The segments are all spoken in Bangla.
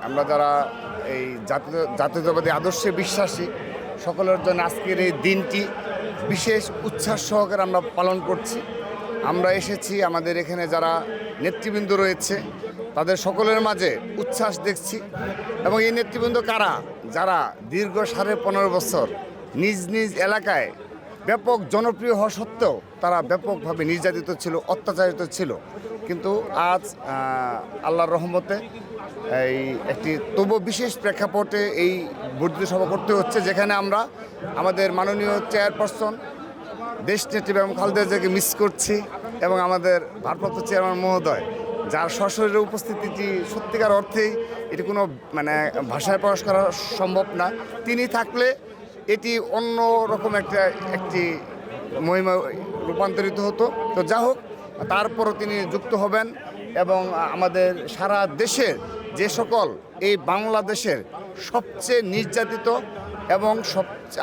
আমরা যারা এই জাতীয়তাবাদী আদর্শে বিশ্বাসী সকলের জন্য আজকের এই দিনটি বিশেষ উচ্ছ্বাস সহকারে আমরা পালন করছি। আমরা এসেছি আমাদের এখানে যারা নেতৃবৃন্দ রয়েছে তাদের সকলের মাঝে উচ্ছ্বাস দেখছি। এবং এই নেতৃবৃন্দ কারা? যারা দীর্ঘ 15.5 বছর নিজ নিজ এলাকায় ব্যাপক জনপ্রিয় হওয়া সত্ত্বেও তারা ব্যাপকভাবে নির্যাতিত ছিল, অত্যাচারিত ছিল। কিন্তু আজ আল্লাহর রহমতে এই একটি তবু বিশেষ প্রেক্ষাপটে এই বর্ধিত সভা করতে হচ্ছে, যেখানে আমরা আমাদের মাননীয় চেয়ারপারসন দেশনেত্রী বেগম খালেদা জিয়াকে মিস করছি এবং আমাদের ভারপ্রাপ্ত চেয়ারম্যান মহোদয়, যার সশরীরে উপস্থিতিটি সত্যিকার অর্থেই এটি কোনো ভাষায় প্রকাশ করা সম্ভব না। তিনি থাকলে এটি অন্য রকম একটি মহিমা রূপান্তরিত হতো। তো যা হোক, তারপরও তিনি যুক্ত হবেন এবং আমাদের সারা দেশের যে সকল এই বাংলাদেশের সবচেয়ে নির্যাতিত এবং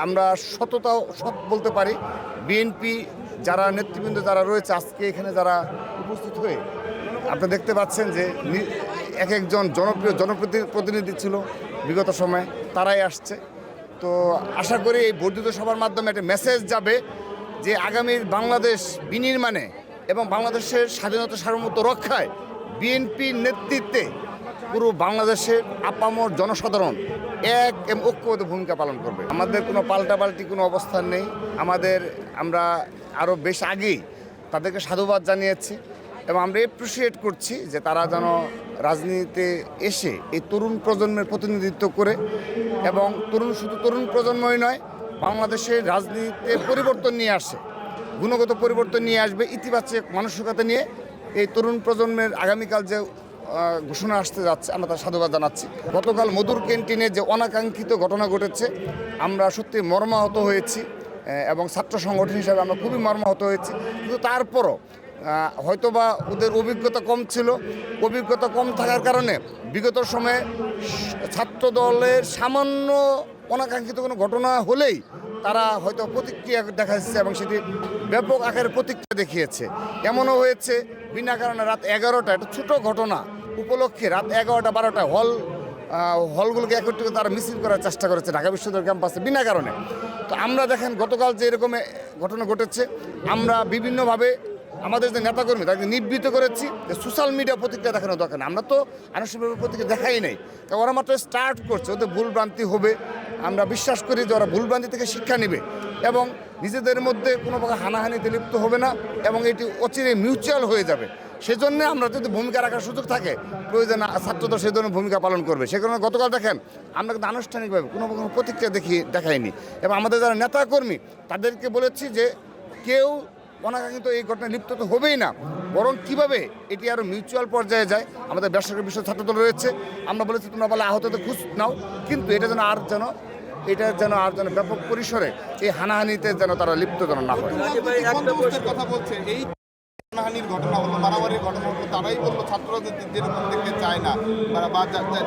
আমরা সৎ বলতে পারি বিএনপি যারা নেতৃবৃন্দ যারা রয়েছে আজকে এখানে যারা উপস্থিত হয়ে আপনি দেখতে পাচ্ছেন যে এক একজন জনপ্রতিনিধি ছিল বিগত সময়ে, তারাই আসছে। তো আশা করি এই বর্ধিত সভার মাধ্যমে একটা মেসেজ যাবে যে আগামীর বাংলাদেশ বিনির্মাণে এবং বাংলাদেশের স্বাধীনতা সার্বভৌমত্ব রক্ষায় বিএনপির নেতৃত্বে পুরো বাংলাদেশের আপামর জনসাধারণ এক এবং ঐক্যবদ্ধ ভূমিকা পালন করবে। আমাদের কোনো পাল্টাপাল্টি কোনো অবস্থান নেই। আমরা আরও বেশ আগেই তাদেরকে সাধুবাদ জানিয়েছি এবং আমরা অ্যাপ্রিসিয়েট করছি যে তারা যেন রাজনীতিতে এসে এই তরুণ প্রজন্মের প্রতিনিধিত্ব করে এবং শুধু তরুণ প্রজন্মই নয়, বাংলাদেশের রাজনীতিতে পরিবর্তন নিয়ে আসে, গুণগত পরিবর্তন নিয়ে আসবে, ইতিবাচক মানসিকতা নিয়ে এই তরুণ প্রজন্মের আগামীকাল যে ঘোষণা আসতে যাচ্ছে আমরা তার সাধুবাদ জানাচ্ছি। গতকাল মধুর ক্যান্টিনে যে অনাকাঙ্ক্ষিত ঘটনা ঘটেছে আমরা সত্যি মর্মাহত হয়েছি এবং ছাত্র সংগঠন হিসাবে আমরা খুবই মর্মাহত হয়েছি। কিন্তু তারপরও হয়তোবা ওদের অভিজ্ঞতা কম ছিল, অভিজ্ঞতা কম থাকার কারণে বিগত সময়ে ছাত্র দলের সামান্য অনাকাঙ্ক্ষিত কোনো ঘটনা হলেই তারা হয়তো প্রতিক্রিয়া দেখাচ্ছে এবং সেটি ব্যাপক আকারে প্রতিক্রিয়া দেখিয়েছে। এমনও হয়েছে বিনা কারণে রাত 11টা একটা ছোটো ঘটনা উপলক্ষে রাত 11টা 12টা হলগুলোকে একত্রিত তারা মিছিল করার চেষ্টা করেছে ঢাকা বিশ্ববিদ্যালয় ক্যাম্পাসে বিনা কারণে। তো আমরা দেখেন গতকাল যে এরকম ঘটনা ঘটেছে আমরা বিভিন্নভাবে আমাদের যে নেতাকর্মী তাকে নিবৃত্ত করেছি যে সোশ্যাল মিডিয়া প্রতিক্রিয়া দেখানো দরকার না। আমরা তো আনুষ্ঠানিকভাবে প্রতিক্রিয়া দেখাই নাই, কারণ ওরা মাত্র স্টার্ট করছে, ওদের ভুলভ্রান্তি হবে। আমরা বিশ্বাস করি যে ওরা ভুলভ্রান্তি থেকে শিক্ষা নেবে এবং নিজেদের মধ্যে কোনো প্রকার হানাহানিতে লিপ্ত হবে না এবং এটি অচিরে মিউচুয়াল হয়ে যাবে। সেজন্য আমরা যদি ভূমিকা রাখার সুযোগ থাকে প্রয়োজন ছাত্রদল সেই ধরনের ভূমিকা পালন করবে। সে কারণে গতকাল দেখেন আমরা কিন্তু আনুষ্ঠানিকভাবে কোনো প্রতিক্রিয়া দেখাইনি এবং আমাদের যারা নেতাকর্মী তাদেরকে বলেছি যে কেউ অনাকাঙ্ক্ষিত এই ঘটনায় লিপ্ত তো হবেই না, বরং কীভাবে এটি আরও মিউচুয়াল পর্যায়ে যায়। আমাদের বেসরকারি বিশ্ব ছাত্রদল রয়েছে, আমরা বলেছি তোমরা বলে আহতদের খোঁজ নাও, কিন্তু এটা যেন আর যেন ব্যাপক পরিসরে এই হানাহানিতে যেন তারা লিপ্ত যেন না হয়। কথা বলছে এই হানাহানির ঘটনা হলো, মারামারির ঘটনা হলো, তারাই বললো ছাত্ররা যেরকম দেখতে চায় না বা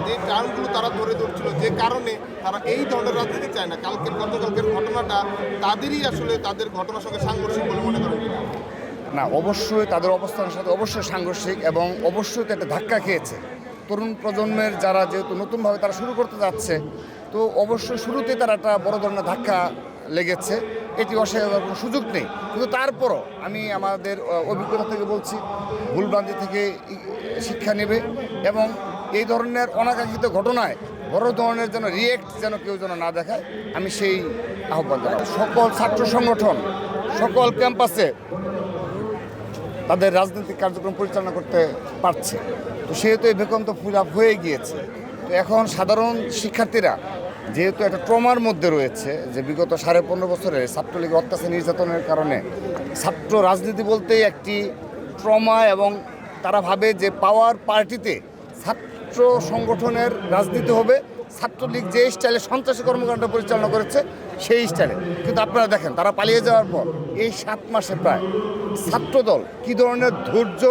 যে কারণগুলো তারা ধরছিল, যে কারণে তারা এই ধরনের রাজনীতি চায় না। গতকালকের ঘটনাটা তাদেরই আসলে তাদের ঘটনার সঙ্গে সাংঘর্ষিক বলে মনে করেন না? অবশ্যই তাদের অবস্থানের সাথে অবশ্যই সাংঘর্ষিক এবং অবশ্যই একটা ধাক্কা খেয়েছে তরুণ প্রজন্মের যারা যেহেতু নতুনভাবে তারা শুরু করতে যাচ্ছে, তো অবশ্যই শুরুতে তারা একটা বড় ধরনের ধাক্কা লেগেছে, এটি অস্বীকার কোনো সুযোগ নেই। কিন্তু তারপরও আমি আমাদের অভিজ্ঞতা থেকে বলছি ভুলভ্রান্তি থেকে শিক্ষা নেবে এবং এই ধরনের অনাকাঙ্ক্ষিত ঘটনায় বড় ধরনের যেন রিয়েক্ট যেন কেউ যেন না দেখায়, আমি সেই আহ্বান জানাবো। সকল ছাত্র সংগঠন সকল ক্যাম্পাসে তাদের রাজনৈতিক কার্যক্রম পরিচালনা করতে পারছে, তো সেহেতু এই বেকন্ত ফিল আপ হয়ে গিয়েছে। তো এখন সাধারণ শিক্ষার্থীরা যেহেতু একটা ট্রমার মধ্যে রয়েছে যে বিগত 15.5 বছরে ছাত্রলীগের অত্যাচার নির্যাতনের কারণে ছাত্র রাজনীতি বলতেই একটি ট্রমা এবং তারা ভাবে যে পাওয়ার পার্টিতে ছাত্র সংগঠনের রাজনীতি হবে, ছাত্রলীগ যে স্টাইলে সন্ত্রাসী কর্মকাণ্ড পরিচালনা করেছে সেই স্টাইলে। কিন্তু আপনারা দেখেন তারা পালিয়ে যাওয়ার পর এই 7 মাসে প্রায় ছাত্রদল কী ধরনের ধৈর্য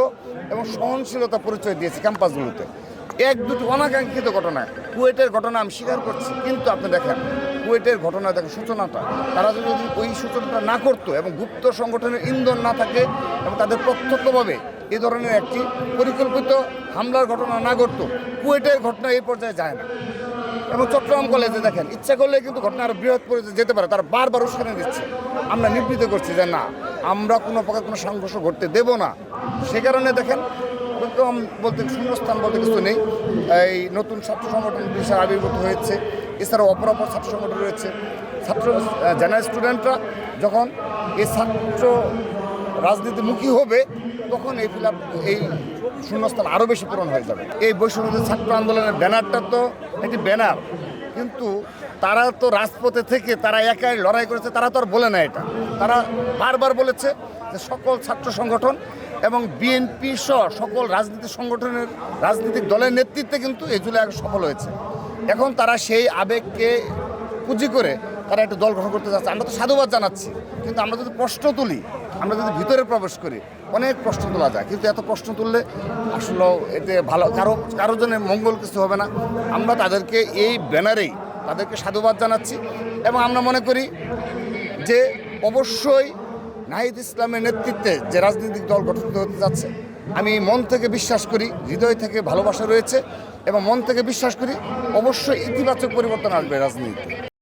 এবং সহনশীলতা পরিচয় দিয়েছে ক্যাম্পাসগুলোতে। এক দুটি অনাকাঙ্ক্ষিত ঘটনা, কুয়েটের ঘটনা আমি স্বীকার করছি, কিন্তু আপনি দেখেন কুয়েটের ঘটনা দেখেন সূচনাটা, তারা যদি ওই সূচনাটা না করতো এবং গুপ্ত সংগঠনের ইন্ধন না থাকে এবং তাদের প্রত্যক্ষভাবে এই ধরনের একটি পরিকল্পিত হামলার ঘটনা না ঘটতো, কুয়েটের ঘটনা এই পর্যায়ে যায় না। এবং চট্টগ্রাম কলেজে দেখেন, ইচ্ছা করলে কিন্তু ঘটনা আরও বৃহৎ পর্যায়ে যেতে পারে। তারা বারবার উস্কানি দিচ্ছে। আমরা নিবৃত্ত করছি যে না, আমরা কোনো প্রকার কোনো সংঘর্ষ ঘটতে দেব না। সে কারণে দেখেন, বলতে শূন্যস্থান বলতে কিছু নেই। এই নতুন ছাত্র সংগঠন বিষয়ে আবির্ভূত হয়েছে। এছাড়াও অপর ছাত্র সংগঠন রয়েছে। জেনারেল স্টুডেন্টরা যখন এই ছাত্র রাজনীতিমুখী হবে, তখন এই শূন্যস্থান আরও বেশি পূরণ হয়ে যাবে। এই বৈষম্য ছাত্র আন্দোলনের ব্যানারটা তো একটি ব্যানার, কিন্তু তারা তো রাজপথে থেকে তারা একাই লড়াই করেছে। তারা তো আর বলে না এটা, তারা বারবার বলেছে যে সকল ছাত্র সংগঠন এবং বিএনপি সহ সকল রাজনৈতিক দলের নেতৃত্বে কিন্তু এই জুলাই আগস্ট সফল হয়েছে। এখন তারা সেই আবেগকে পুঁজি করে তারা একটা দল গঠন করতে যাচ্ছে। আমরা তো সাধুবাদ জানাচ্ছি, কিন্তু আমরা যদি প্রশ্ন তুলি, আমরা যদি ভিতরে প্রবেশ করি, অনেক প্রশ্ন তোলা যায়। কিন্তু এত প্রশ্ন তুললে আসলে এতে ভালো কারোর জন্য মঙ্গল কিছু হবে না। আমরা তাদেরকে এই ব্যানারেই তাদেরকে সাধুবাদ জানাচ্ছি এবং আমরা মনে করি যে অবশ্যই নাহিদ ইসলামের নেতৃত্বে যে রাজনৈতিক দল গঠিত হতে যাচ্ছে, আমি মন থেকে বিশ্বাস করি, হৃদয় থেকে ভালোবাসা রয়েছে এবং মন থেকে বিশ্বাস করি অবশ্যই ইতিবাচক পরিবর্তন আসবে রাজনীতিতে।